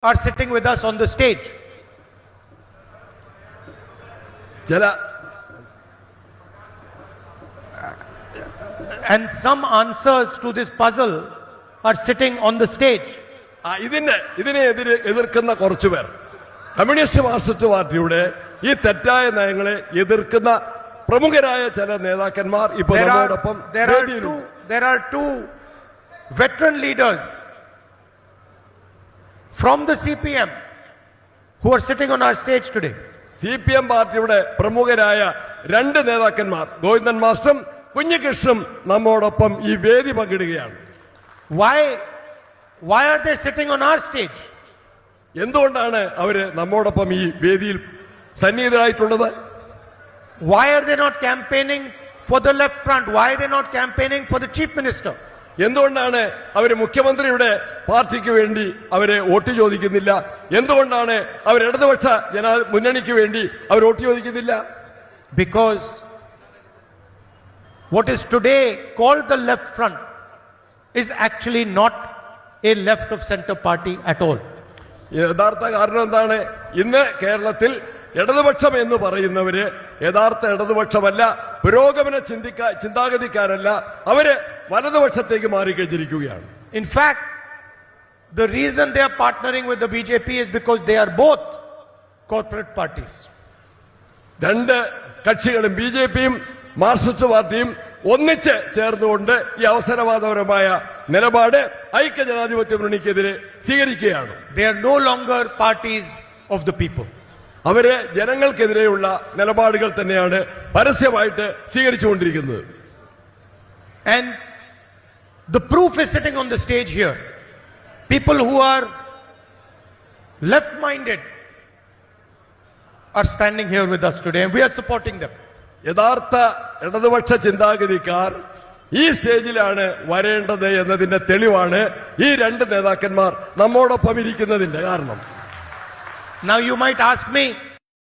are sitting with us on the stage. And some answers to this puzzle are sitting on the stage. ഇതിനെ എതിർക്കുന്ന കുറച്ചുപേർ communist Marxist പാർട്ടിയുടെ ഈ തെറ്റായ നയങ്ങളെ എതിർക്കുന്ന പ്രമുഖരായ ചില നേതാക്കന്മാർ ഇപ്പോൾ നമ്മോടൊപ്പം there are two veteran leaders from the CPM who are sitting on our stage today. CPM പാർട്ടിയുടെ പ്രമുഖരായ രണ്ട് നേതാക്കന്മാർ ഗോവിന്ദൻ മാസ്റ്ററും കുഞ്ഞികൃഷ്ണനും നമ്മോടൊപ്പം ഈ വേദി പങ്കിടുകയാണ്. Why are they sitting on our stage? എന്തുകൊണ്ടാണ് അവര് നമ്മോടൊപ്പം ഈ വേദിയിൽ സന്നിഹിതരായിട്ടുള്ളത്? Why are they not campaigning for the left front? Why are they not campaigning for the chief minister? എന്തുകൊണ്ടാണ് അവര് മുഖ്യമന്ത്രിയുടെ പാർട്ടിക്ക് വേണ്ടി അവരെ വോട്ട് ചോദിക്കുന്നില്ല? എന്തുകൊണ്ടാണ് അവർ ഇടതുപക്ഷ മുന്നണിക്ക് വേണ്ടി അവർ വോട്ട് ചോദിക്കുന്നില്ല? Because what is today called the left front is actually not a left of center party at all. യഥാർത്ഥ കാരണം എന്താണ്? ഇന്ന് കേരളത്തിൽ ഇടതുപക്ഷം എന്ന് പറയുന്നവര് യഥാർത്ഥ ഇടതുപക്ഷമല്ല, പുരോഗമന ചിന്താഗതിക്കാരല്ല, അവര് വലതുപക്ഷത്തേക്ക് മാറിക്കഴിഞ്ഞിരിക്കുകയാണ്. In fact, the reason they are partnering with the BJP is because they are both corporate parties. രണ്ട് കക്ഷികളും ബിജെപിയും മാർക്സിസ്റ്റ് പാർട്ടിയും ഒന്നിച്ച് ചേർന്നുകൊണ്ട് ഈ അവസരവാദപരമായ നിലപാട് ഐക്യജനാധിപത്യ മുന്നണിക്കെതിരെ സ്വീകരിക്കുകയാണ്. They are no longer parties of the people. അവര് ജനങ്ങൾക്കെതിരെയുള്ള നിലപാടുകൾ തന്നെയാണ് പരസ്യമായിട്ട് സ്വീകരിച്ചുകൊണ്ടിരിക്കുന്നത്. And the proof is sitting on the stage here. People who are left-minded are standing here with us today and we are supporting them. യഥാർത്ഥ ഇടതുപക്ഷ ചിന്താഗതിക്കാർ ഈ സ്റ്റേജിലാണ് വരേണ്ടത് എന്നതിന്റെ തെളിവാണ് ഈ രണ്ട് നേതാക്കന്മാർ നമ്മോടൊപ്പം ഇരിക്കുന്നതിന്റെ കാരണം. Now you might ask me,